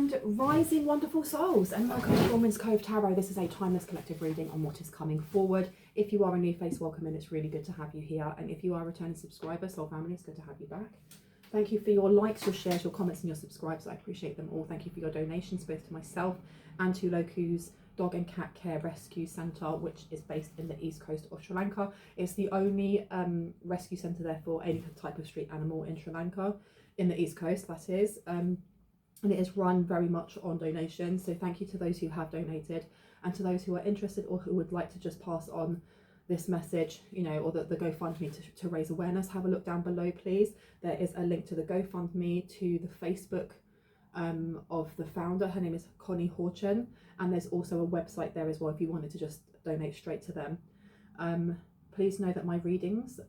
And rising wonderful souls, and welcome to Bronwen's Cove Tarot. This is a timeless collective reading on what is coming forward. If you are a new face, welcome, and it's really good to have you here. And if you are a returning subscriber, soul family, it's good to have you back. Thank you for your likes, your shares, your comments, and your subscribes. I appreciate them all. Thank you for your donations, both to myself and to Loku's Dog and Cat Care Rescue Centre, which is based in the east coast of Sri Lanka. It's the only rescue centre there for any type of street animal in Sri Lanka, in the east coast, that is. And it is run very much on donations, so thank you to those who have donated, and to those who are interested or who would like to just pass on this message, you know, or the GoFundMe to raise awareness. Have a look down below, please. There is a link to the GoFundMe, to the Facebook of the founder. Her name is Connie Horchen, and there's also a website there as well if you wanted to just donate straight to them. Please know that my readings,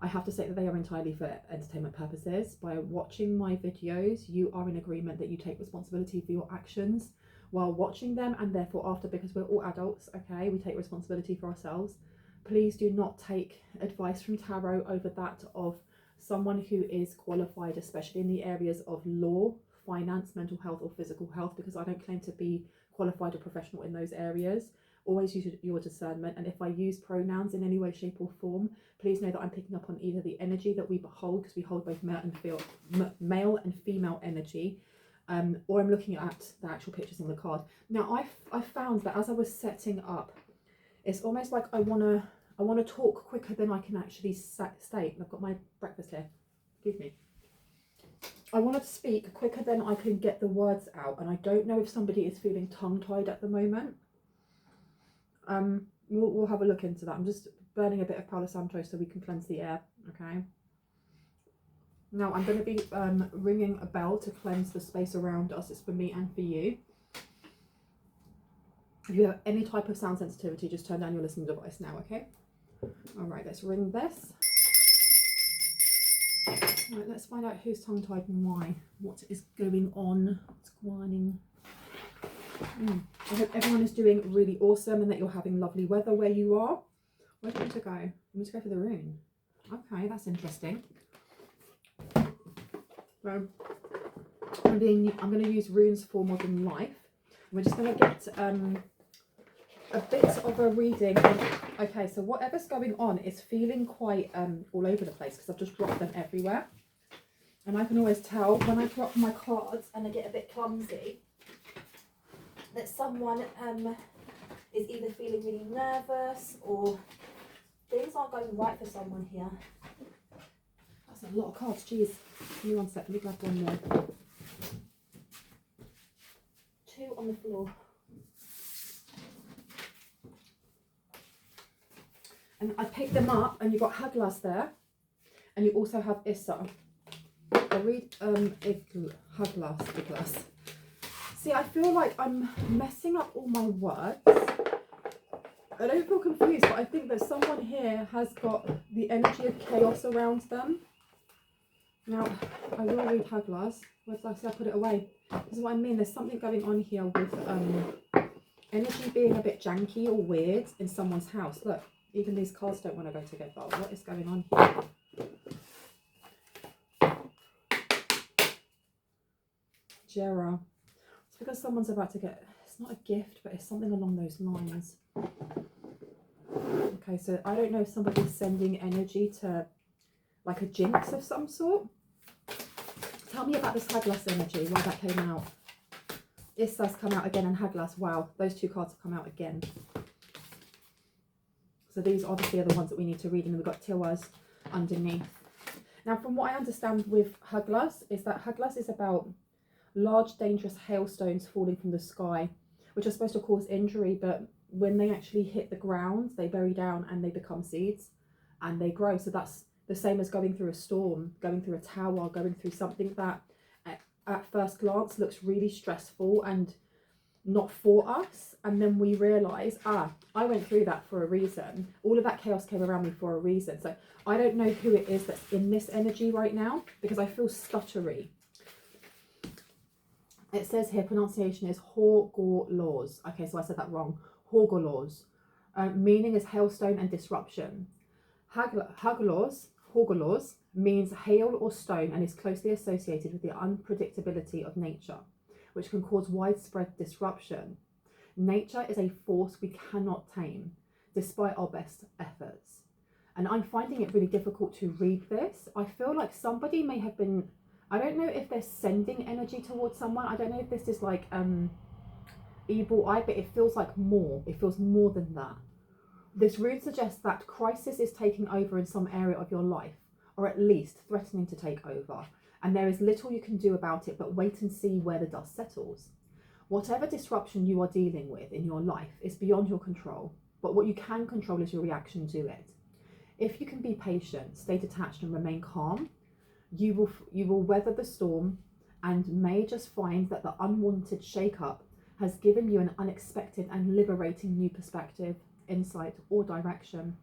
I have to say that they are entirely for entertainment purposes. By watching my videos, you are in agreement that you take responsibility for your actions while watching them, and therefore after, because we're all adults, okay, we take responsibility for ourselves. Please do not take advice from tarot over that of someone who is qualified, especially in the areas of law, finance, mental health, or physical health, because I don't claim to be qualified or professional in those areas. Always use your discernment, and if I use pronouns in any way, shape or form, please know that I'm picking up on either the energy that we hold, because we hold both male and female energy, or I'm looking at the actual pictures on the card. Now I found that as I was setting up, it's almost like I wanna talk quicker than I can actually state. I've got my breakfast here, excuse me. I want to speak quicker than I can get the words out, and I don't know if somebody is feeling tongue-tied at the moment. We'll have a look into that. I'm just burning a bit of Palo Santo so we can cleanse the air, okay? Now I'm going to be ringing a bell to cleanse the space around us. It's for me and for you. If you have any type of sound sensitivity, just turn down your listening device now, okay? All right, let's ring this. All right, let's find out who's tongue-tied and why. What is going on? What's going on? I hope everyone is doing really awesome and that you're having lovely weather where you are. Where do you want to go? I'm going to go for the rune. Okay, that's interesting. So, I'm going to use runes for modern life. We're just going to get a bit of a reading. Okay, so whatever's going on is feeling quite all over the place because I've just dropped them everywhere. And I can always tell when I drop my cards and they get a bit clumsy that someone is either feeling really nervous or things aren't going right for someone here. That's a lot of cards, jeez. Give me one sec, let me grab one more. 2 on the floor. And I picked them up and you've got Haglas there. And you also have Issa. I read Haglas. See, I feel like I'm messing up all my words. I don't feel confused, but I think that someone here has got the energy of chaos around them. Now, I will read Haglas. Where did I say I put it away? This is what I mean. There's something going on here with energy being a bit janky or weird in someone's house. Look, even these cards don't want to go together. What is going on here? Jera. It's because someone's about to get, it's not a gift, but it's something along those lines. Okay, so I don't know if somebody's sending energy to like a jinx of some sort. Tell me about this Haglas energy, why that came out. Issa's come out again and Haglas, wow, those 2 cards have come out again. So these obviously are the ones that we need to read, and then we've got Tiwas underneath. Now from what I understand with Haglas is that Haglas is about large dangerous hailstones falling from the sky, which are supposed to cause injury, but when they actually hit the ground, they bury down and they become seeds and they grow. So that's the same as going through a storm, going through a tower, going through something that at first glance looks really stressful and not for us. And then we realise, I went through that for a reason. All of that chaos came around me for a reason. So I don't know who it is that's in this energy right now because I feel stuttery. It says here, pronunciation is Horgorlaws. Okay, so I said that wrong. Horgorlaws. Meaning is hailstone and disruption. Horgorlaws means hail or stone and is closely associated with the unpredictability of nature. which can cause widespread disruption. Nature is a force we cannot tame, despite our best efforts. And I'm finding it really difficult to read this. I feel like somebody may have been, I don't know if they're sending energy towards someone. I don't know if this is like evil eye, but it feels like more. It feels more than that. This rune suggests that crisis is taking over in some area of your life, or at least threatening to take over. And there is little you can do about it, but wait and see where the dust settles. Whatever disruption you are dealing with in your life is beyond your control, but what you can control is your reaction to it. If you can be patient, stay detached and remain calm, you will weather the storm and may just find that the unwanted shake-up has given you an unexpected and liberating new perspective, insight, or direction.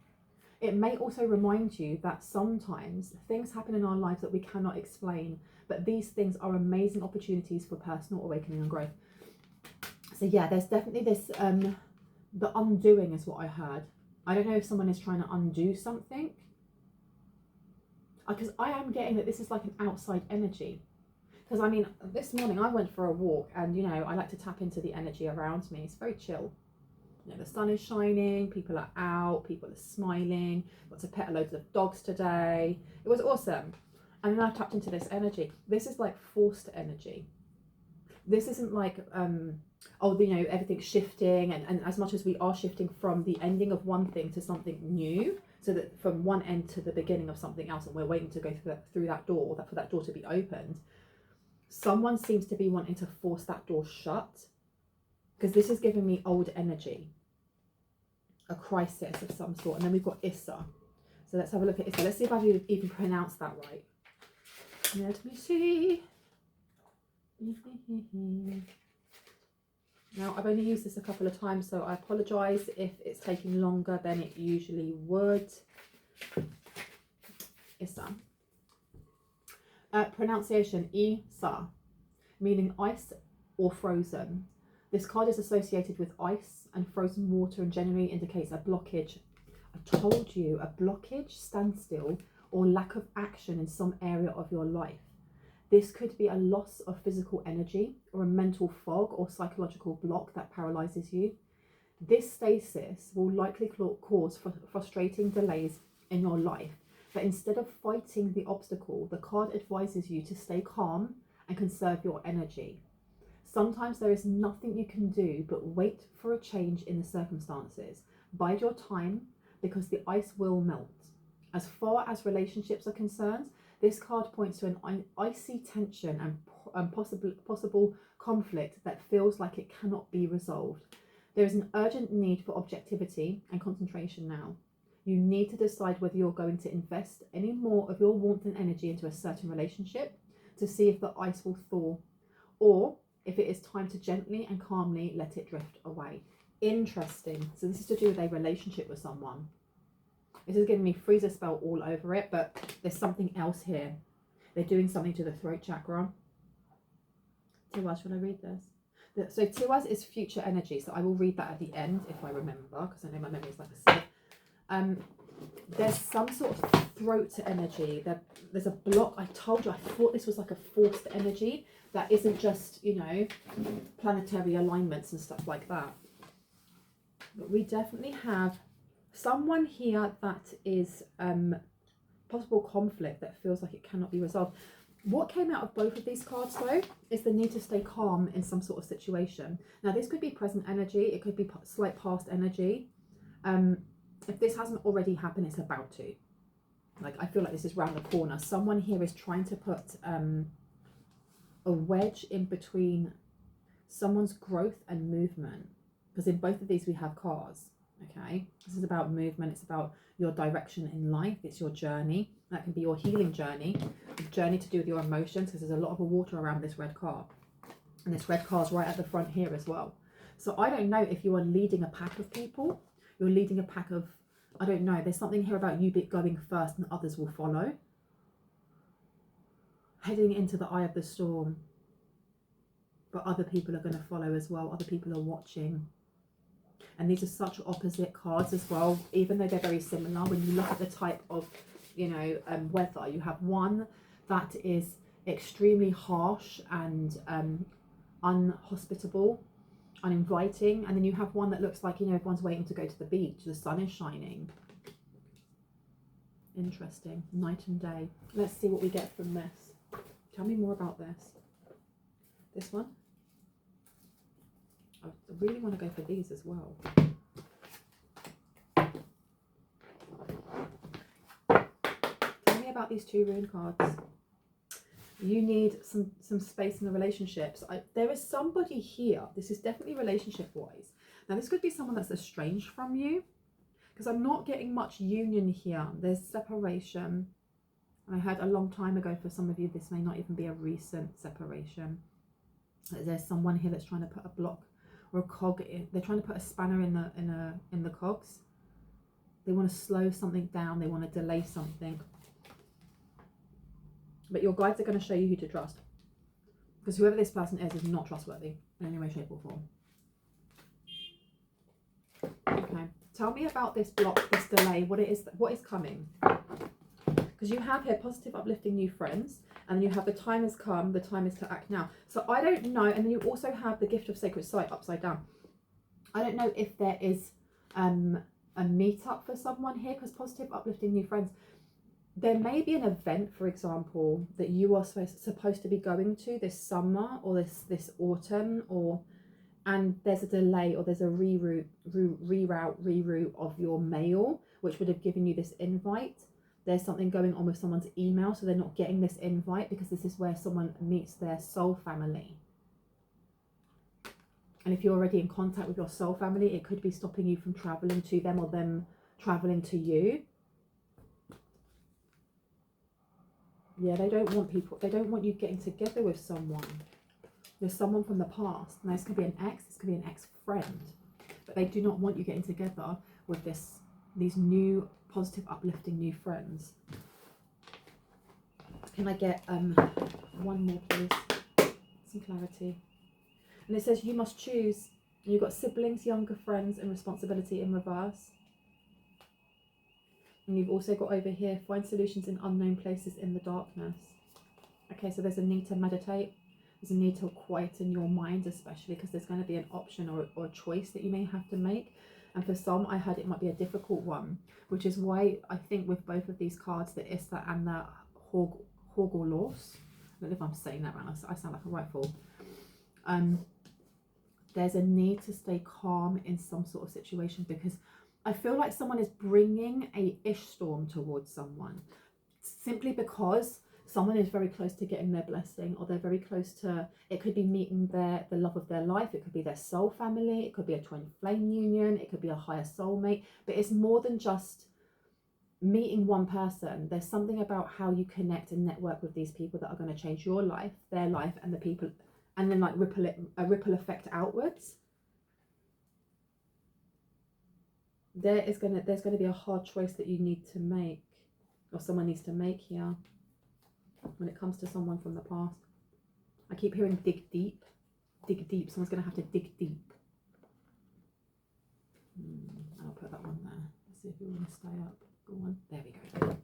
It may also remind you that sometimes things happen in our lives that we cannot explain, but these things are amazing opportunities for personal awakening and growth. So yeah, there's definitely this, the undoing is what I heard. I don't know if someone is trying to undo something, because I am getting that this is like an outside energy. Because I mean, this morning I went for a walk, and you know, I like to tap into the energy around me. It's very chill. You know, the sun is shining, people are out, people are smiling, got to pet loads of dogs today. It was awesome. And then I tapped into this energy. This is like forced energy. This isn't like, oh, you know, everything's shifting, and as much as we are shifting from the ending of one thing to something new, so that from one end to the beginning of something else, and we're waiting to go through that door, or for that door to be opened, someone seems to be wanting to force that door shut, because this is giving me old energy, a crisis of some sort. And then we've got Issa. So let's have a look at Issa. Let's see if I even pronounced that right. Let me see. Now, I've only used this a couple of times, so I apologise if it's taking longer than it usually would. Issa. Pronunciation, Issa, meaning ice or frozen. This card is associated with ice and frozen water and generally indicates a blockage. I told you, a blockage, standstill, or lack of action in some area of your life. This could be a loss of physical energy or a mental fog or psychological block that paralyzes you. This stasis will likely cause frustrating delays in your life, but instead of fighting the obstacle, the card advises you to stay calm and conserve your energy. Sometimes there is nothing you can do but wait for a change in the circumstances. Bide your time, because the ice will melt. As far as relationships are concerned, this card points to an icy tension and possible conflict that feels like it cannot be resolved. There is an urgent need for objectivity and concentration now. You need to decide whether you're going to invest any more of your warmth and energy into a certain relationship to see if the ice will thaw, or if it is time to gently and calmly let it drift away. Interesting. So this is to do with a relationship with someone. This is giving me freezer spell all over it, but there's something else here. They're doing something to the throat chakra. Tiwaz, should I read this? So Tiwaz is future energy. So I will read that at the end if I remember, because I know my memory is like a sieve. There's some sort of throat energy. There's a block. I told you, I thought this was like a forced energy that isn't just, you know, planetary alignments and stuff like that. But we definitely have someone here that is possible conflict that feels like it cannot be resolved. What came out of both of these cards though is the need to stay calm in some sort of situation. Now this could be present energy, it could be slight past energy. If this hasn't already happened, it's about to. Like, I feel like this is round the corner. Someone here is trying to put a wedge in between someone's growth and movement, because in both of these we have cars. Okay, this is about movement, it's about your direction in life, it's your journey. That can be your healing journey, a journey to do with your emotions, because there's a lot of water around this red car, and this red car is right at the front here as well. So I don't know if you are leading a pack of people, you're leading a pack of, I don't know, there's something here about you going first and others will follow. Heading into the eye of the storm, but other people are going to follow as well, other people are watching. And these are such opposite cards as well, even though they're very similar. When you look at the type of, you know, weather, you have one that is extremely harsh and unhospitable, uninviting. And then you have one that looks like, you know, everyone's waiting to go to the beach, the sun is shining. Interesting. Night and day. Let's see what we get from this. Tell me more about this. This one. I really want to go for these as well. Tell me about these two rune cards. You need some space in the relationships. There is somebody here. This is definitely relationship wise. Now this could be someone that's estranged from you, because I'm not getting much union here. There's separation. I heard a long time ago, for some of you, this may not even be a recent separation. There's someone here that's trying to put a block or a cog in. They're trying to put a spanner in the cogs. They want to slow something down. They want to delay something. But your guides are going to show you who to trust, because whoever this person is not trustworthy in any way, shape or form. Okay, tell me about this block, this delay, what is coming. Because you have here positive, uplifting new friends, and then you have the time has come, the time is to act now. So I don't know, and then you also have the gift of sacred sight upside down. I don't know if there is a meetup for someone here, because positive, uplifting new friends. There may be an event, for example, that you are supposed to be going to this summer or this autumn, and there's a delay or there's a reroute of your mail, which would have given you this invite. There's something going on with someone's email, so they're not getting this invite, because this is where someone meets their soul family. And if you're already in contact with your soul family, it could be stopping you from traveling to them or them traveling to you. Yeah, they don't want you getting together with someone. There's someone from the past. Now this could be an ex, this could be an ex-friend. But they do not want you getting together with these new positive, uplifting new friends. Can I get one more, please? Some clarity. And it says you must choose. You've got siblings, younger friends, and responsibility in reverse. And you've also got over here, find solutions in unknown places in the darkness. Okay, so there's a need to meditate. There's a need to quieten your mind, especially because there's going to be an option or a choice that you may have to make. And for some, I heard it might be a difficult one, which is why I think with both of these cards, the Ista and the Horgolos, I don't know if I'm saying that right, I sound like a right fool. There's a need to stay calm in some sort of situation, because I feel like someone is bringing a ish storm towards someone, simply because someone is very close to getting their blessing, or they're very close to, it could be meeting the love of their life, it could be their soul family, it could be a twin flame union, it could be a higher soulmate, but it's more than just meeting one person. There's something about how you connect and network with these people that are going to change your life, their life, and the people, and then like a ripple effect outwards. There's going to be a hard choice that you need to make, or someone needs to make here when it comes to someone from the past. I keep hearing dig deep. Dig deep. Someone's going to have to dig deep. I'll put that one there. Let's see if you want to stay up. Go on. There we go.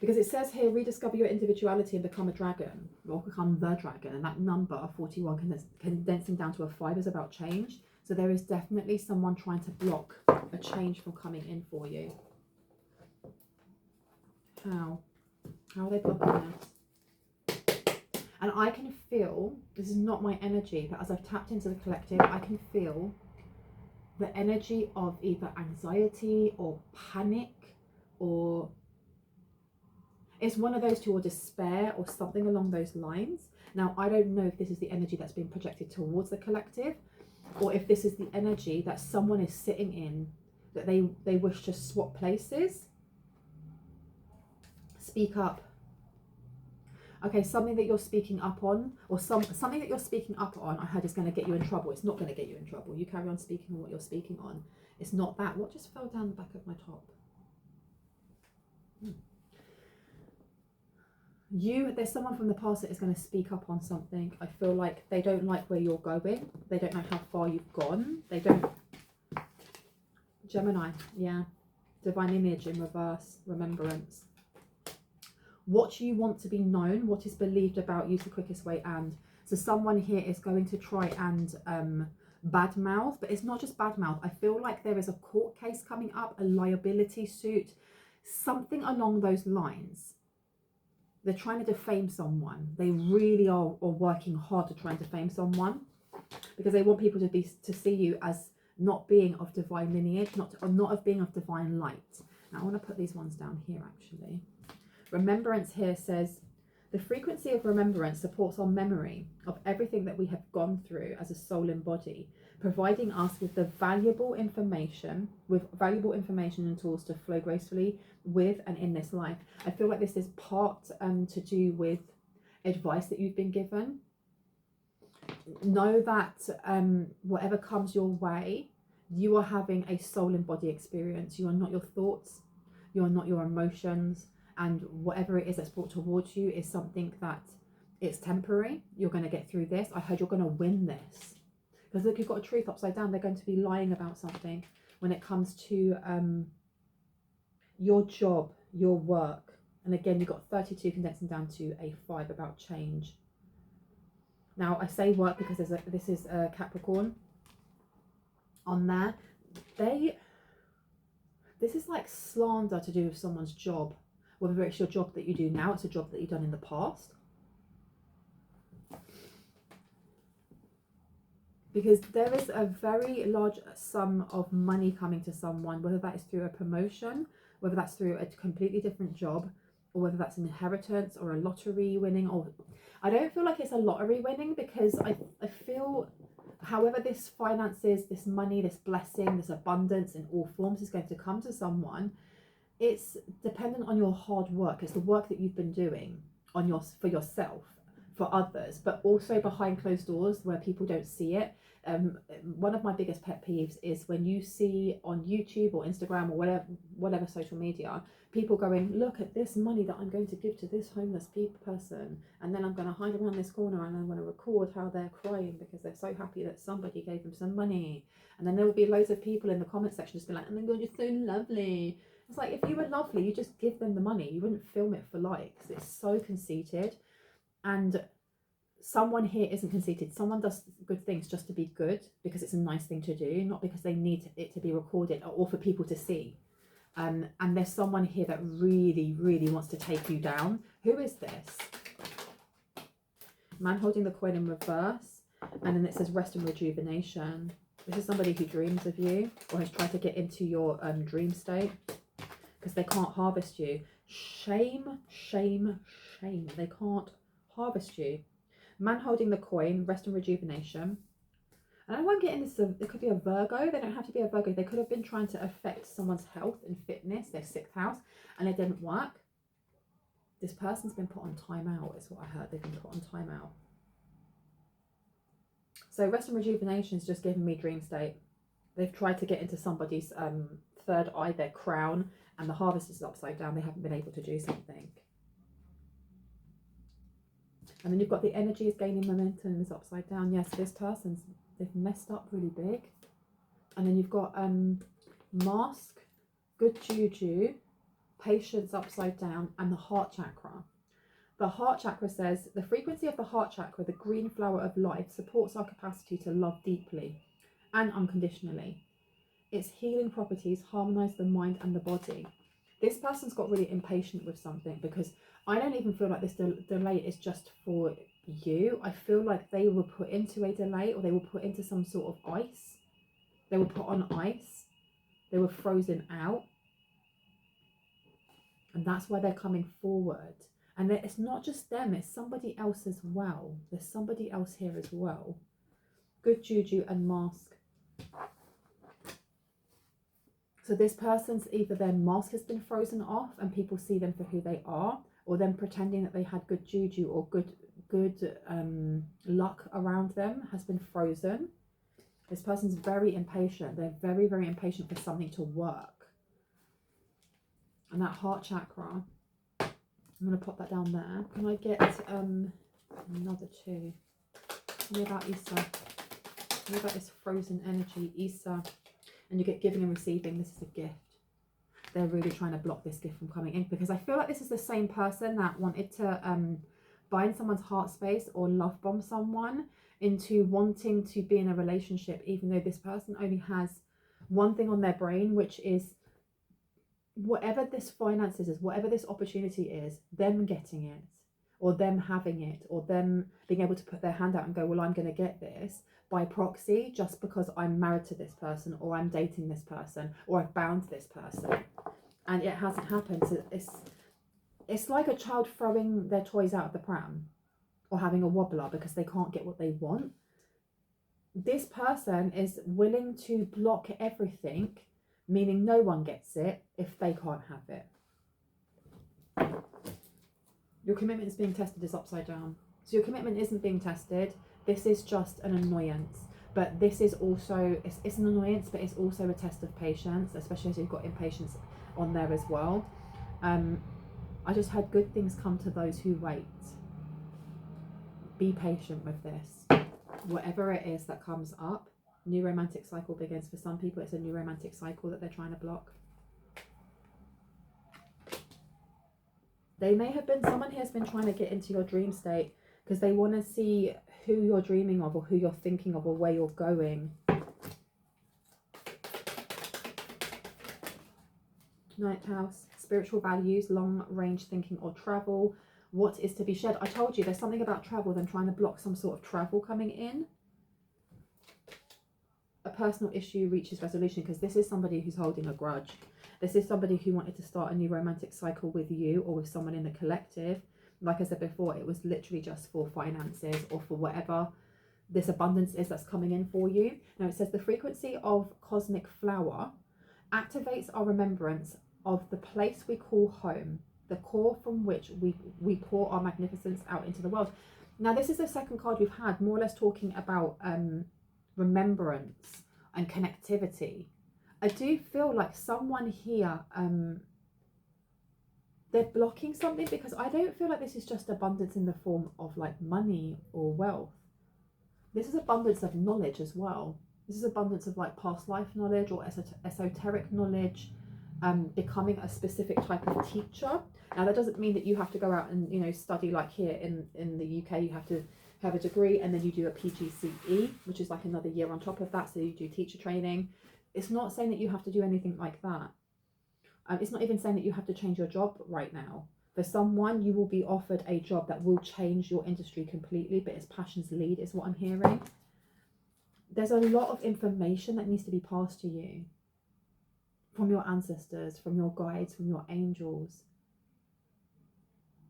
Because it says here, rediscover your individuality and become a dragon, or become the dragon. And that number, 41, condensing down to a 5, is about change. So there is definitely someone trying to block a change from coming in for you. How are they blocking this? And I can feel, this is not my energy, but as I've tapped into the collective, I can feel the energy of either anxiety or panic, or it's one of those two, or despair or something along those lines. Now, I don't know if this is the energy that's being projected towards the collective, or if this is the energy that someone is sitting in, that they wish to swap places. Speak up. Okay, something that you're speaking up on, or something that you're speaking up on, I heard is going to get you in trouble. It's not going to get you in trouble. You carry on speaking on what you're speaking on. It's not that. What just fell down the back of my top? There's someone from the past that is going to speak up on something. I feel like they don't like where you're going. They don't know how far you've gone. They don't. Gemini, yeah. Divine image in reverse, remembrance. what you want to be known, what is believed about you is the quickest way. And so someone here is going to try and badmouth, but it's not just badmouth. I feel like there is a court case coming up, a liability suit, something along those lines. They're trying to defame someone. They really are working hard to try and defame someone, because they want people to see you as not being of divine lineage, not of being of divine light. Now I want to put these ones down here actually. Remembrance here says, the frequency of remembrance supports our memory of everything that we have gone through as a soul and body, providing us with the valuable information and tools to flow gracefully with and in this life. I feel like this is part to do with advice that you've been given. Know that whatever comes your way, you are having a soul and body experience. You are not your thoughts, you are not your emotions. And whatever it is that's brought towards you is something that it's temporary. You're going to get through this. I heard you're going to win this. Because look, you've got a truth upside down. They're going to be lying about something when it comes to your job, your work. And again, you've got 32 condensing down to a 5 about change. Now, I say work because this is a Capricorn on there. This is like slander to do with someone's job. Whether it's your job that you do now, it's a job that you've done in the past. Because there is a very large sum of money coming to someone, whether that is through a promotion, whether that's through a completely different job, or whether that's an inheritance or a lottery winning. Or I don't feel like it's a lottery winning, because I feel however this finances, this money, this blessing, this abundance in all forms is going to come to someone, it's dependent on your hard work. It's the work that you've been doing for yourself, for others, but also behind closed doors where people don't see it. One of my biggest pet peeves is when you see on YouTube or Instagram or whatever social media, people going, look at this money that I'm going to give to this homeless person, and then I'm going to hide around this corner and I'm going to record how they're crying because they're so happy that somebody gave them some money. And then there will be loads of people in the comment section just be like, oh my god, you're so lovely. It's like, if you were lovely, you just give them the money. You wouldn't film it for likes. It's so conceited. And someone here isn't conceited. Someone does good things just to be good because it's a nice thing to do, not because they need it to be recorded or for people to see. And there's someone here that really, really wants to take you down. Who is this? Man holding the coin in reverse. And then it says rest and rejuvenation. This is somebody who dreams of you or has tried to get into your dream state, because they can't harvest you. Shame, shame, shame. They can't harvest you. Man holding the coin, rest and rejuvenation. And I know I'm getting this, it could be a Virgo. They don't have to be a Virgo. They could have been trying to affect someone's health and fitness, their 6th house, and it didn't work. This person's been put on timeout, is what I heard. They've been put on timeout. So rest and rejuvenation is just giving me dream state. They've tried to get into somebody's third eye, their crown, and the harvest is upside down. They haven't been able to do something. And then you've got the energy is gaining momentum, is upside down. Yes, this person's, they've messed up really big. And then you've got mask, good juju, patience upside down, and the heart chakra. The heart chakra says, the frequency of the heart chakra, the green flower of life, supports our capacity to love deeply and unconditionally. Its healing properties harmonize the mind and the body. This person's got really impatient with something, because I don't even feel like this delay is just for you. I feel like they were put into a delay, or they were put into some sort of ice. They were put on ice. They were frozen out. And that's why they're coming forward. And it's not just them, it's somebody else as well. There's somebody else here as well. Good juju and mask. So this person's, either their mask has been frozen off and people see them for who they are, or them pretending that they had good juju or good luck around them has been frozen. This person's very impatient. They're very, very impatient for something to work. And that heart chakra, I'm going to pop that down there. Can I get another 2? Tell me about Issa. Tell me about this frozen energy, Issa. And you get giving and receiving. This is a gift. they're really trying to block this gift from coming in, because I feel like this is the same person that wanted to bind someone's heart space or love bomb someone into wanting to be in a relationship, even though this person only has one thing on their brain, which is whatever this finances is, whatever this opportunity is, them getting it, or them having it, or them being able to put their hand out and go, well, I'm going to get this by proxy just because I'm married to this person, or I'm dating this person, or I've bound this person. And it hasn't happened. So it's like a child throwing their toys out of the pram or having a wobbler because they can't get what they want. This person is willing to block everything, meaning no one gets it if they can't have it. Your commitment is being tested is upside down. So your commitment isn't being tested. This is just an annoyance. But this is also, it's an annoyance, but it's also a test of patience, especially as you've got impatience on there as well. I just had good things come to those who wait. Be patient with this. Whatever it is that comes up, new romantic cycle begins. For some people, it's a new romantic cycle that they're trying to block. They may have been, someone here has been trying to get into your dream state because they want to see who you're dreaming of, or who you're thinking of, or where you're going. Ninth house, spiritual values, long range thinking or travel. What is to be shed? I told you there's something about travel, them trying to block some sort of travel coming in. A personal issue reaches resolution, because this is somebody who's holding a grudge. This is somebody who wanted to start a new romantic cycle with you or with someone in the collective. Like I said before, it was literally just for finances or for whatever this abundance is that's coming in for you. Now it says the frequency of cosmic flower activates our remembrance of the place we call home, the core from which we pour our magnificence out into the world. Now this is the second card we've had, more or less talking about remembrance and connectivity. I do feel like someone here, they're blocking something, because I don't feel like this is just abundance in the form of like money or wealth. This is abundance of knowledge as well. This is abundance of like past life knowledge or esoteric knowledge, becoming a specific type of teacher. Now that doesn't mean that you have to go out and, you know, study like here in the UK. You have to have a degree and then you do a PGCE, which is like another year on top of that. So you do teacher training. It's not saying that you have to do anything like that. It's not even saying that you have to change your job right now. For someone, you will be offered a job that will change your industry completely, but it's passions lead is what I'm hearing. There's a lot of information that needs to be passed to you from your ancestors, from your guides, from your angels.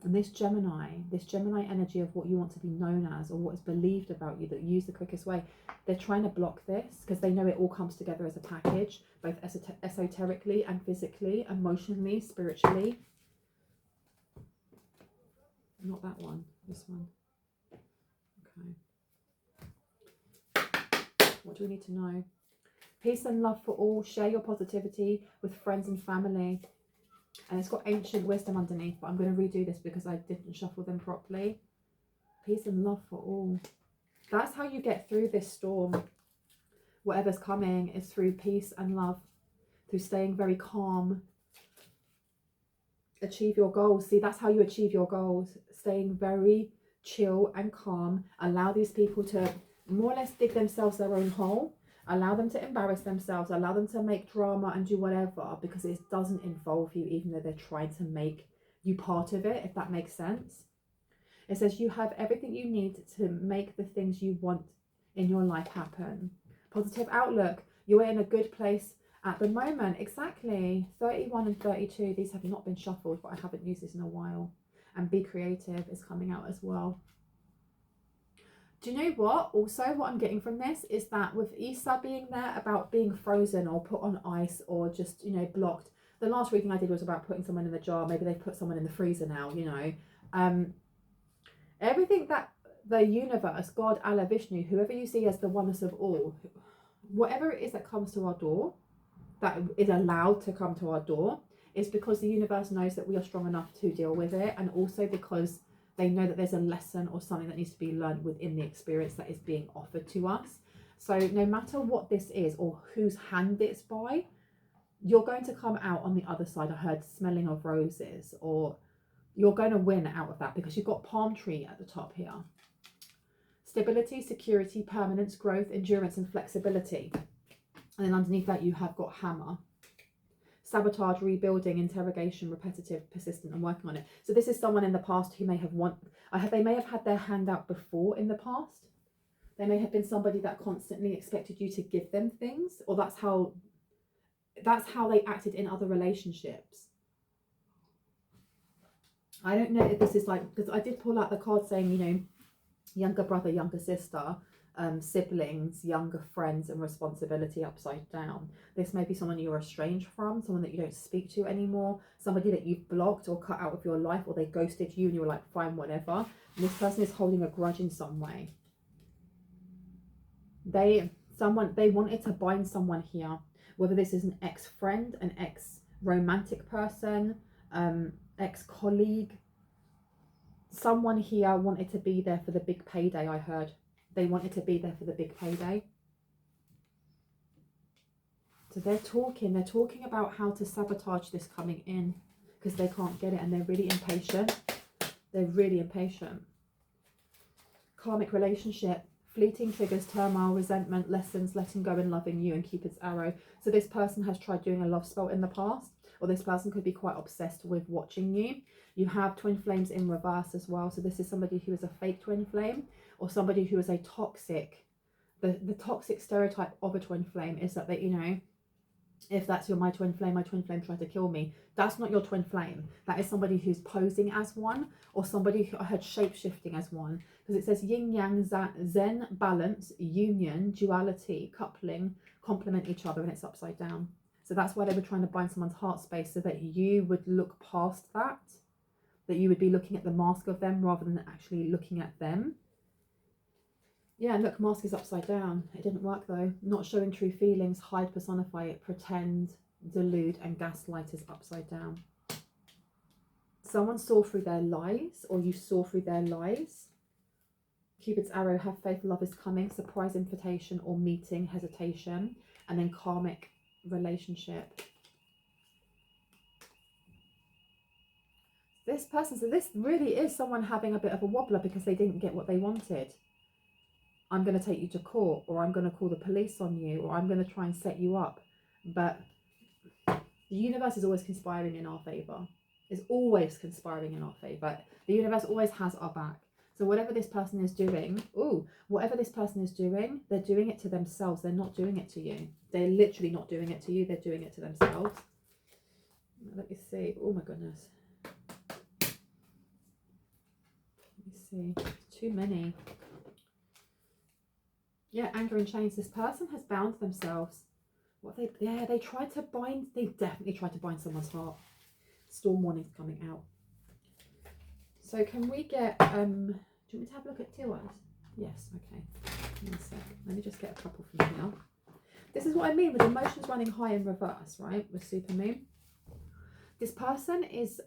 And this Gemini energy of what you want to be known as, or what is believed about you, that you use the quickest way, they're trying to block this because they know it all comes together as a package, both esoterically and physically, emotionally, spiritually. Not that one, this one. Okay. What do we need to know? Peace and love for all. Share your positivity with friends and family. And it's got ancient wisdom underneath, but I'm going to redo this because I didn't shuffle them properly. Peace and love for all. That's how you get through this storm. Whatever's coming is through peace and love, through staying very calm. Achieve your goals. See, that's how you achieve your goals. Staying very chill and calm. Allow these people to more or less dig themselves their own hole. Allow them to embarrass themselves. Allow them to make drama and do whatever, because it doesn't involve you, even though they're trying to make you part of it, if that makes sense. It says you have everything you need to make the things you want in your life happen. Positive outlook. You're in a good place at the moment. Exactly. 31 and 32. These have not been shuffled, but I haven't used this in a while. And be creative is coming out as well. Do you know what? Also, what I'm getting from this is that with Issa being there about being frozen or put on ice or just, you know, blocked. The last reading I did was about putting someone in the jar. Maybe they've put someone in the freezer now, you know. Everything that the universe, God, Allah, Vishnu, whoever you see as the oneness of all, whatever it is that comes to our door, that is allowed to come to our door, is because the universe knows that we are strong enough to deal with it, and also because they know that there's a lesson or something that needs to be learned within the experience that is being offered to us. So no matter what this is or whose hand it's by, you're going to come out on the other side. I heard smelling of roses, or you're going to win out of that because you've got palm tree at the top here. Stability, security, permanence, growth, endurance, and flexibility. And then underneath that, you have got hammer. Sabotage, rebuilding, interrogation, repetitive, persistent, and working on it. So this is someone in the past who may have they may have had their hand out before in the past. They may have been somebody that constantly expected you to give them things, or that's how they acted in other relationships. I don't know if this is like, because I did pull out the card saying, you know, younger brother, younger sister, siblings, younger friends, and responsibility upside down. This may be someone you're estranged from, someone that you don't speak to anymore, somebody that you've blocked or cut out of your life, or they ghosted you and you were like, fine, whatever. And this person is holding a grudge in some way. They wanted to bind someone here, whether this is an ex-friend, an ex-romantic person, ex-colleague. Someone here wanted to be there for the big payday, I heard. They wanted to be there for the big payday. So they're talking about how to sabotage this coming in because they can't get it, and they're really impatient. They're really impatient. Karmic relationship, fleeting triggers, turmoil, resentment, lessons, letting go and loving you, and Cupid's arrow. So this person has tried doing a love spell in the past, or this person could be quite obsessed with watching you. You have twin flames in reverse as well. So this is somebody who is a fake twin flame, or somebody who is a toxic. The toxic stereotype of a twin flame is that they, you know, if that's my twin flame tried to kill me. That's not your twin flame. That is somebody who's posing as one, or somebody who I heard shape-shifting as one. Because it says yin yang, zen, balance, union, duality, coupling, complement each other, and it's upside down. So that's why they were trying to bind someone's heart space, so that you would look past that you would be looking at the mask of them rather than actually looking at them. Yeah, and look, mask is upside down. It didn't work though. Not showing true feelings, hide, personify it, pretend, delude, and gaslight is upside down. Someone saw through their lies, or you saw through their lies. Cupid's arrow, have faith, love is coming, surprise invitation or meeting, hesitation, and then karmic relationship. This person, so this really is someone having a bit of a wobbler because they didn't get what they wanted. I'm going to take you to court, or I'm going to call the police on you, or I'm going to try and set you up. But the universe is always conspiring in our favour. It's always conspiring in our favour. The universe always has our back. So whatever this person is doing, whatever this person is doing, they're doing it to themselves. They're not doing it to you. They're literally not doing it to you. They're doing it to themselves. Let me see. Oh my goodness. Let me see. Too many. Yeah, anger and chains. This person has bound themselves. They tried to bind. They definitely tried to bind someone's heart. Storm warnings coming out. So can we get, do you want me to have a look at 2 eyes? Yes, okay. 1 sec. Let me just get a couple from here. This is what I mean with emotions running high in reverse, right? With super moon. This person is,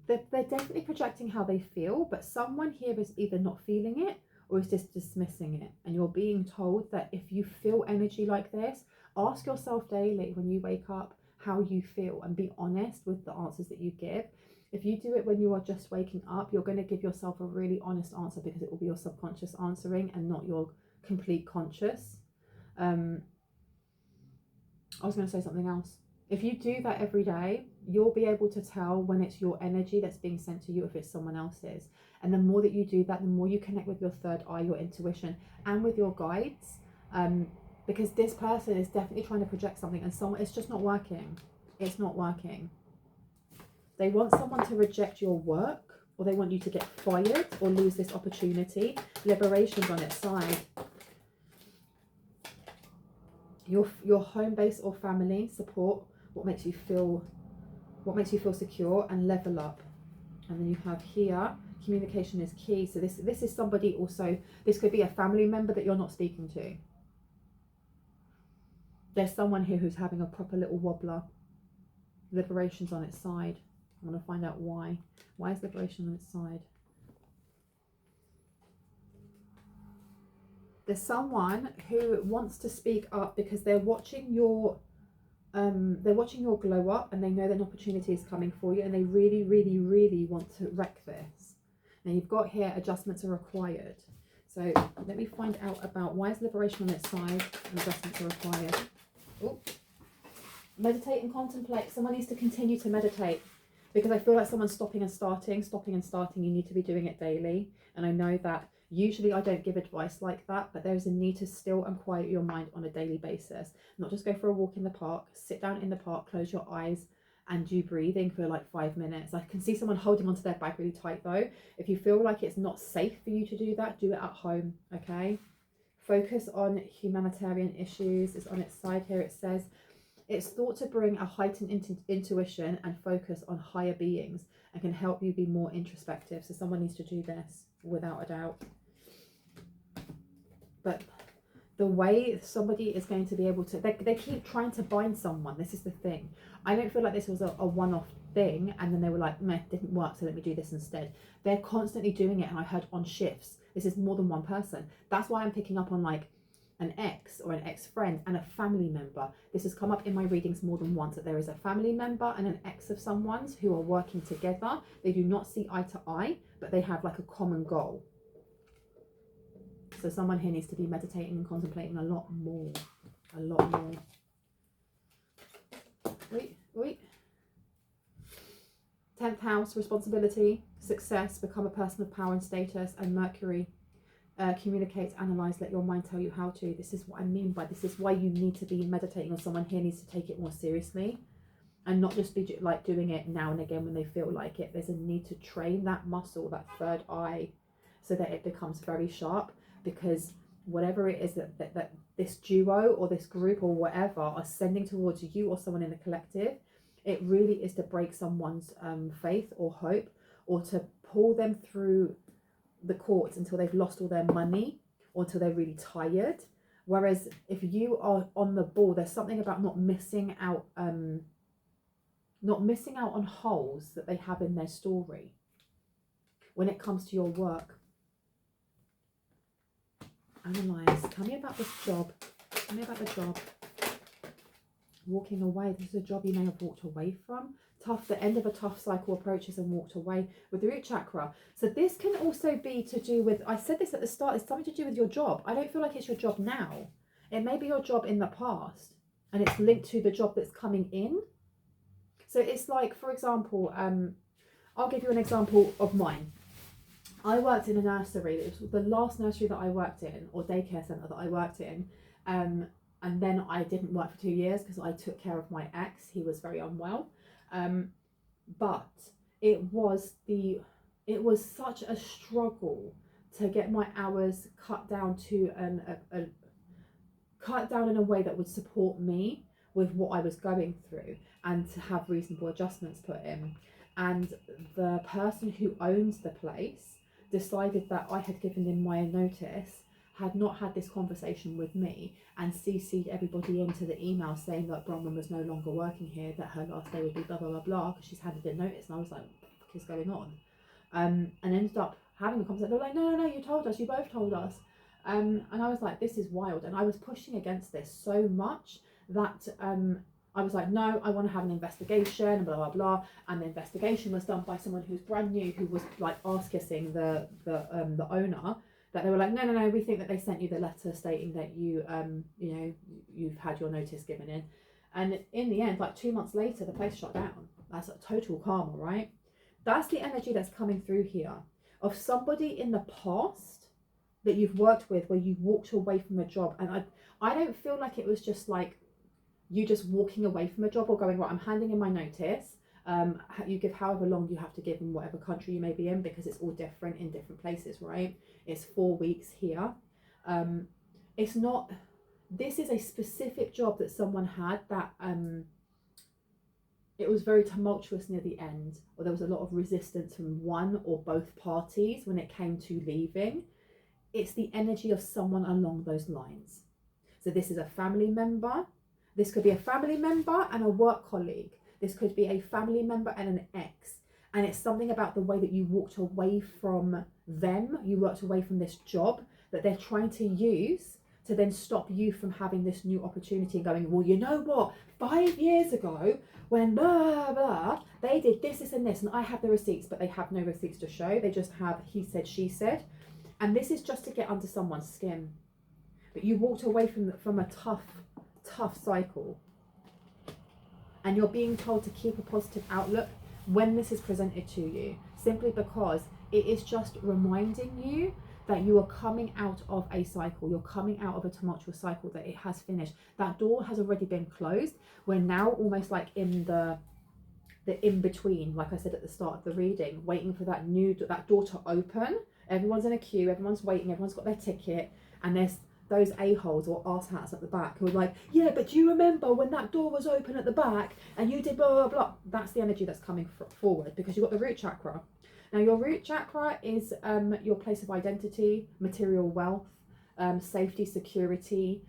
they're definitely projecting how they feel, but someone here is either not feeling it or is just dismissing it. And you're being told that if you feel energy like this, ask yourself daily when you wake up how you feel and be honest with the answers that you give. If you do it when you are just waking up, you're going to give yourself a really honest answer because it will be your subconscious answering and not your complete conscious. I was going to say something else. If you do that every day, you'll be able to tell when it's your energy that's being sent to you, if it's someone else's. And the more that you do that, the more you connect with your third eye, your intuition, and with your guides. Because this person is definitely trying to project something, and it's just not working. It's not working. They want someone to reject your work, or they want you to get fired or lose this opportunity. Liberation's on its side. Your home base or family support what makes you feel secure, and level up. And then you have here, communication is key. So this is somebody also, this could be a family member that you're not speaking to. There's someone here who's having a proper little wobbler. Liberation's on its side. I want to find out why. Why is liberation on its side? There's someone who wants to speak up because they're watching your they're watching your glow up, and they know that an opportunity is coming for you, and they really, really, really want to wreck this. Now you've got here, adjustments are required. So let me find out about why is liberation on its side and adjustments are required. Oh, meditate and contemplate. Someone needs to continue to meditate, because I feel like someone's stopping and starting. You need to be doing it daily. And I know that usually I don't give advice like that, but there's a need to still and quiet your mind on a daily basis. Not just go for a walk in the park, sit down in the park, close your eyes and do breathing for like 5 minutes. I can see someone holding onto their bag really tight though. If you feel like it's not safe for you to do that, do it at home, okay? Focus on humanitarian issues. It's on its side here. It says, it's thought to bring a heightened intuition and focus on higher beings and can help you be more introspective. So someone needs to do this without a doubt. But the way somebody is going to be able to, they keep trying to bind someone. This is the thing. I don't feel like this was a one-off thing and then they were like, meh, didn't work, so let me do this instead. They're constantly doing it, and I heard on shifts. This is more than one person. That's why I'm picking up on like an ex or an ex-friend and a family member. This has come up in my readings more than once, that there is a family member and an ex of someone's who are working together. They do not see eye to eye, but they have like a common goal. So someone here needs to be meditating and contemplating a lot more. A lot more. Wait. 10th house, responsibility, success, become a person of power and status, and Mercury. Communicate, analyze, let your mind tell you how to. This is what I mean by this is why you need to be meditating, or someone here needs to take it more seriously and not just be like doing it now and again when they feel like it. There's a need to train that muscle, that third eye, so that it becomes very sharp, because whatever it is that this duo or this group or whatever are sending towards you or someone in the collective, it really is to break someone's faith or hope, or to pull them through the courts until they've lost all their money or until they're really tired. Whereas if you are on the ball, there's something about not missing out on holes that they have in their story when it comes to your work. Analyze. Tell me about this job. Tell me about the job. Walking away. This is a job you may have walked away from. Tough. The end of a tough cycle approaches and walked away with the root chakra. So this can also be to do with, I said this at the start, it's something to do with your job. I don't feel like it's your job now. It may be your job in the past, and it's linked to the job that's coming in. So it's like, for example, I'll give you an example of mine. I worked in a nursery. It was the last nursery that I worked in, or daycare centre that I worked in. And then I didn't work for 2 years because I took care of my ex. He was very unwell. But it was such a struggle to get my hours cut down to cut down in a way that would support me with what I was going through, and to have reasonable adjustments put in. And the person who owns the place decided that I had given him my notice, had not had this conversation with me, and CC'd everybody into the email saying that Bronwen was no longer working here, that her last day would be blah, blah, blah, blah, because she's handed in notice. And I was like, what the fuck is going on? And ended up having a conversation. They were like, no, you told us, you both told us. And I was like, this is wild. And I was pushing against this so much that I was like, no, I want to have an investigation, blah, blah, blah. And the investigation was done by someone who's brand new, who was like ass-kissing the owner, that they were like, no, we think that they sent you the letter stating that you've had your notice given in. And in the end, like 2 months later, the place shut down. That's a total karma, right? That's the energy that's coming through here, of somebody in the past that you've worked with, where you walked away from a job. And I don't feel like it was just like you just walking away from a job or going, right, I'm handing in my notice. You give however long you have to give in whatever country you may be in, because it's all different in different places, right? It's 4 weeks here. It's not, this is a specific job that someone had that it was very tumultuous near the end, or there was a lot of resistance from one or both parties when it came to leaving. It's the energy of someone along those lines. So this is a family member. This could be a family member and a work colleague. This could be a family member and an ex. And it's something about the way that you walked away from them. You walked away from this job that they're trying to use to then stop you from having this new opportunity and going, well, you know what, 5 years ago when blah blah they did this, this and this, and I have the receipts, but they have no receipts to show. They just have he said, she said, and this is just to get under someone's skin. But you walked away from a tough cycle, and you're being told to keep a positive outlook when this is presented to you, simply because it is just reminding you that you are coming out of a cycle, you're coming out of a tumultuous cycle, that it has finished. That door has already been closed. We're now almost like in the in-between, like I said at the start of the reading, waiting for that door to open. Everyone's in a queue, everyone's waiting, everyone's got their ticket, and there's those a-holes or arse-hats at the back who are like, yeah, but do you remember when that door was open at the back and you did blah, blah, blah. That's the energy that's coming forward, because you've got the root chakra. Now, your root chakra is your place of identity, material wealth, safety, security.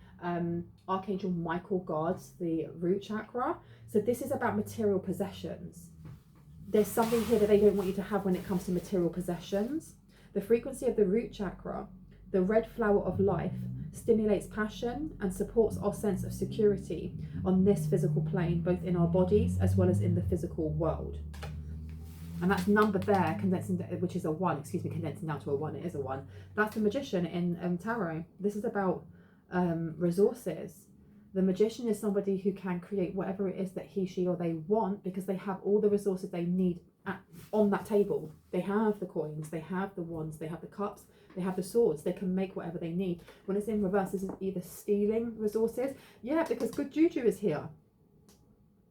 Archangel Michael guards the root chakra. So this is about material possessions. There's something here that they don't want you to have when it comes to material possessions. The frequency of the root chakra, the red flower of life, stimulates passion and supports our sense of security on this physical plane, both in our bodies as well as in the physical world. And that's number there, condensing, which is a 1, condensing down to a 1, it is a 1. That's the magician in tarot. This is about resources. The magician is somebody who can create whatever it is that he, she, or they want, because they have all the resources they need on that table. They have the coins, they have the wands, they have the cups, they have the swords. They can make whatever they need. When it's in reverse, this is either stealing resources. Yeah, because good juju is here.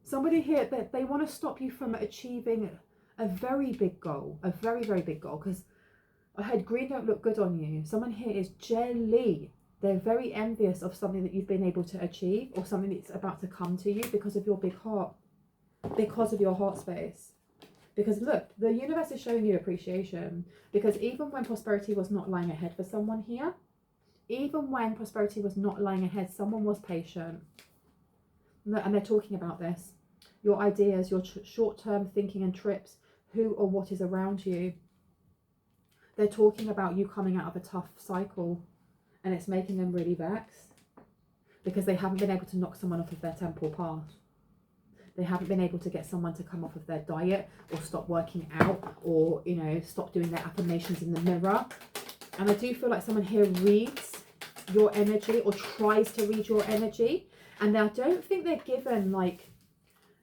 Somebody here, that they want to stop you from achieving a very big goal, a very, very big goal, because I heard green don't look good on you. Someone here is jelly. They're very envious of something that you've been able to achieve, or something that's about to come to you because of your big heart, because of your heart space. Because look, the universe is showing you appreciation, because even when prosperity was not lying ahead for someone here, even when prosperity was not lying ahead, someone was patient. And they're talking about this. Your ideas, your short-term thinking and trips, who or what is around you. They're talking about you coming out of a tough cycle, and it's making them really vexed because they haven't been able to knock someone off of their temporal path. They haven't been able to get someone to come off of their diet, or stop working out, or, you know, stop doing their affirmations in the mirror. And I do feel like someone here reads your energy, or tries to read your energy, and I don't think they're given, like,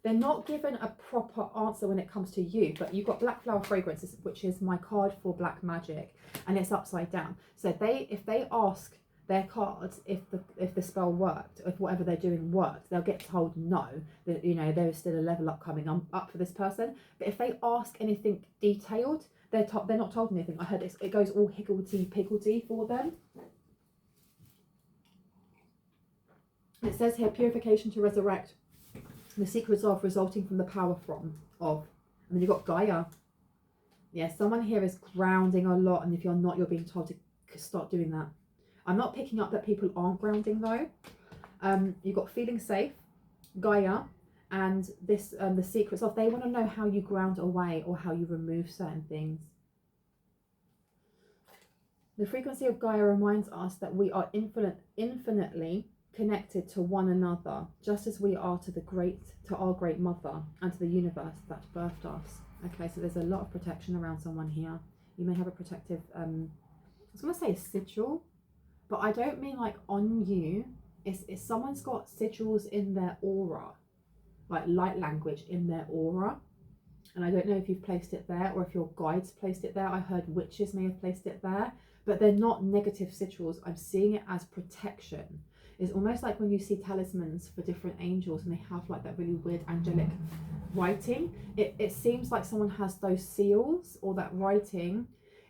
they're not given a proper answer when it comes to you. But you've got Black Flower Fragrances, which is my card for black magic, and it's upside down. So if they ask their cards if the spell worked, if whatever they're doing worked, they'll get told no, that, you know, there is still a level up coming up for this person. But if they ask anything detailed, they're not told anything. I heard it goes all higgledy-piggledy for them. It says here, purification to resurrect, the secrets of, resulting from the power of. And then you've got Gaia. Yeah, someone here is grounding a lot, and if you're not, you're being told to start doing that. I'm not picking up that people aren't grounding though. You've got feeling safe, Gaia, and this the secrets of. They want to know how you ground away, or how you remove certain things. The frequency of Gaia reminds us that we are infinitely connected to one another, just as we are to our great mother and to the universe that birthed us. Okay, so there's a lot of protection around someone here. You may have a protective, I was going to say a sigil, but I don't mean like on you. It's someone's got sigils in their aura, like light language in their aura. And I don't know if you've placed it there, or if your guides placed it there. I heard witches may have placed it there, but they're not negative sigils. I'm seeing it as protection. It's almost like when you see talismans for different angels, and they have like that really weird angelic writing. It seems like someone has those seals or that writing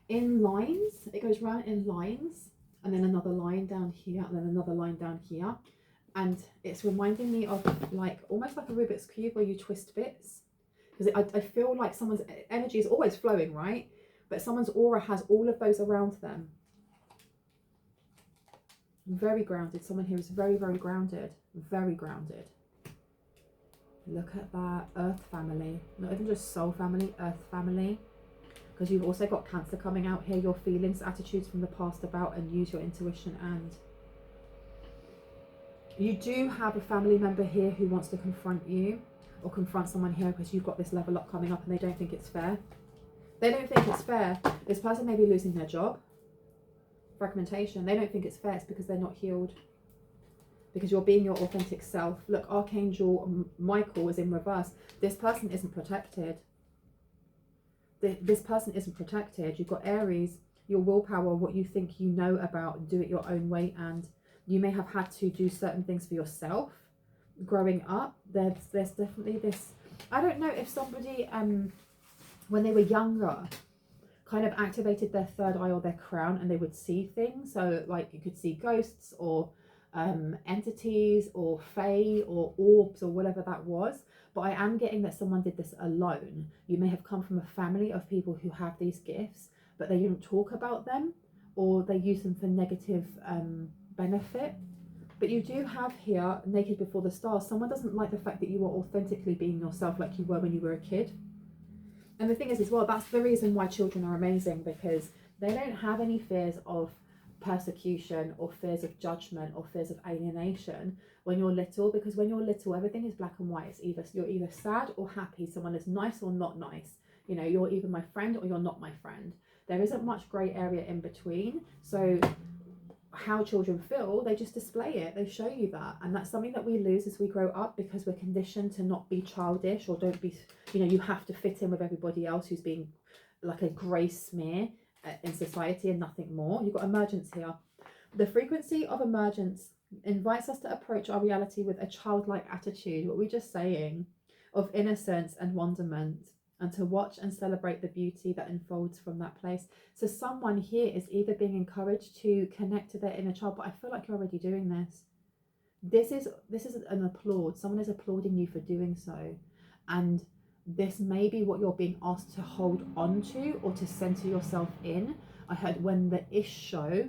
in lines. It goes round in lines, and then another line down here, and then another line down here. And it's reminding me of like almost like a Rubik's Cube where you twist bits. Because I feel like someone's energy is always flowing, right? But someone's aura has all of those around them. Very grounded. Someone here is very, very grounded. Very grounded. Look at that. Earth family. Not even just soul family, earth family. Because you've also got Cancer coming out here. Your feelings, attitudes from the past about, and use your intuition and. You do have a family member here who wants to confront you or confront someone here because you've got this level up coming up and they don't think it's fair. They don't think it's fair. This person may be losing their job. Fragmentation. They don't think it's fair. It's because they're not healed. Because you're being your authentic self. Look, Archangel Michael is in reverse. This person isn't protected. This person isn't protected. You've got Aries, your willpower, what you think you know about, do it your own way, and you may have had to do certain things for yourself growing up. There's definitely this, I don't know if somebody when they were younger kind of activated their third eye or their crown and they would see things. So like you could see ghosts or entities or fae or orbs or whatever that was. But I am getting that someone did this alone. You may have come from a family of people who have these gifts, but they don't talk about them, or they use them for negative benefit. But you do have here, naked before the stars, someone doesn't like the fact that you are authentically being yourself like you were when you were a kid. And the thing is as well, that's the reason why children are amazing, because they don't have any fears of persecution or fears of judgment or fears of alienation when you're little, because when you're little everything is black and white. It's either you're either sad or happy, someone is nice or not nice, you know, you're either my friend or you're not my friend. There isn't much grey area in between. So how children feel, they just display it, they show you that, and that's something that we lose as we grow up, because we're conditioned to not be childish, or don't be, you know, you have to fit in with everybody else who's being like a grey smear in society and nothing more. You've got emergence here. The frequency of emergence invites us to approach our reality with a childlike attitude, what we're just saying, of innocence and wonderment, and to watch and celebrate the beauty that unfolds from that place. So someone here is either being encouraged to connect to their inner child, but I feel like you're already doing this. This is an applaud. Someone is applauding you for doing so. And this may be what you're being asked to hold on to or to center yourself in. I heard when the ish show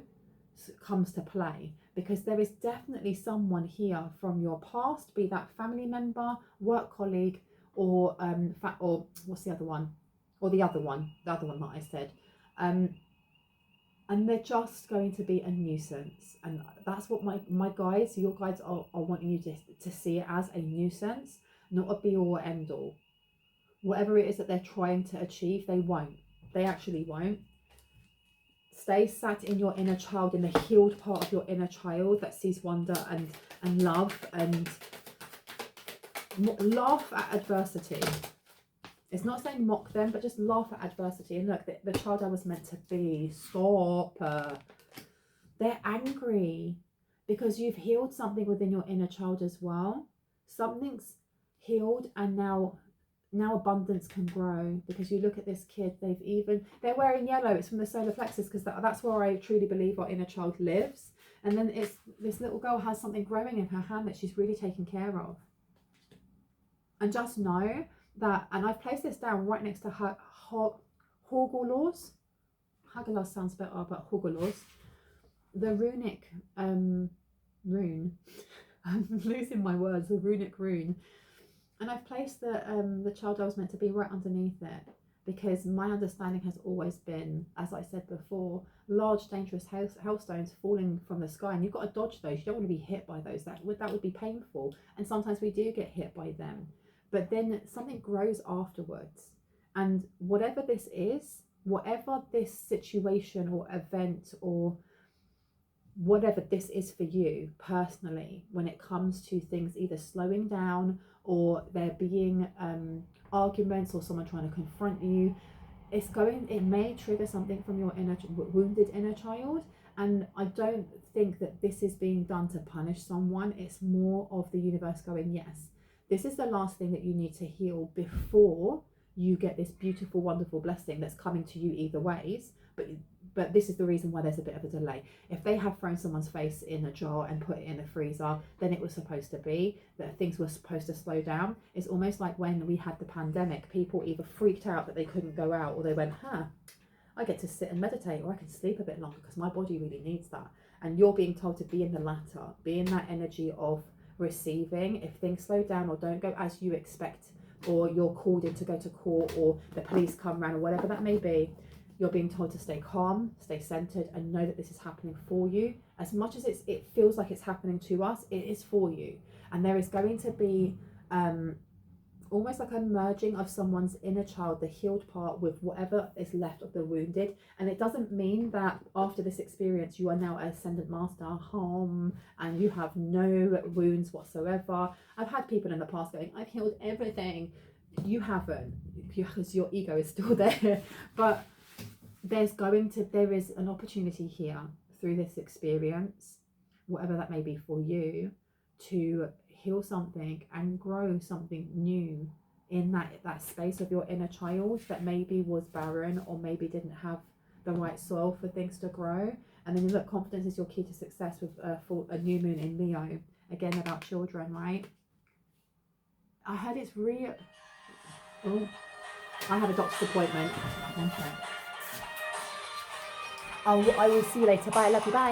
comes to play, because there is definitely someone here from your past, be that family member, work colleague, or or what's the other one, or the other one that I said, and they're just going to be a nuisance. And that's what my guides, your guides are wanting you to see it as, a nuisance, not a be all or end all. Whatever it is that they're trying to achieve, they actually won't. Stay sat in your inner child, in the healed part of your inner child that sees wonder and love, and laugh at adversity. It's not saying mock them, but just laugh at adversity. And look, the child I was meant to be, stop. They're angry because you've healed something within your inner child as well. Something's healed, and now abundance can grow, because you look at this kid, they're wearing yellow. It's from the solar plexus, because that's where I truly believe our inner child lives. And then it's this little girl has something growing in her hand that she's really taking care of. And just know that, and I've placed this down right next to her Hogorlaws. Hagalaws sounds better, but Hogorlaws. The runic rune. I'm losing my words. The runic rune. And I've placed the child I was meant to be right underneath it, because my understanding has always been, as I said before, large dangerous hailstones falling from the sky, and you've got to dodge those. You don't want to be hit by those. That would be painful, and sometimes we do get hit by them. But then something grows afterwards. And whatever this is, whatever this situation or event or whatever this is for you personally, when it comes to things either slowing down or there being arguments or someone trying to confront you, it may trigger something from your wounded inner child. And I don't think that this is being done to punish someone. It's more of the universe going, yes, this is the last thing that you need to heal before you get this beautiful, wonderful blessing that's coming to you either ways. But this is the reason why there's a bit of a delay. If they have thrown someone's face in a jar and put it in a freezer, then it was supposed to be that things were supposed to slow down. It's almost like when we had the pandemic, people either freaked out that they couldn't go out, or they went, I get to sit and meditate, or I can sleep a bit longer because my body really needs that. And you're being told to be in the latter, be in that energy of receiving. If things slow down or don't go as you expect, or you're called in to go to court, or the police come around, or whatever that may be, You're being told to stay calm, stay centered, and know that this is happening for you. As much as it feels like it's happening to us, it is for you. And there is going to be almost like a merging of someone's inner child, the healed part, with whatever is left of the wounded. And it doesn't mean that after this experience you are now an ascendant master home and you have no wounds whatsoever. I've had people in the past going, I've healed everything. You haven't, because your ego is still there. But there is an opportunity here through this experience, whatever that may be for you, to heal something and grow something new in that space of your inner child that maybe was barren or maybe didn't have the right soil for things to grow. And then look, confidence is your key to success with a new moon in Leo, again about children, right? I heard it's real. Oh, I have a doctor's appointment. I will see you later. Bye, love you, bye.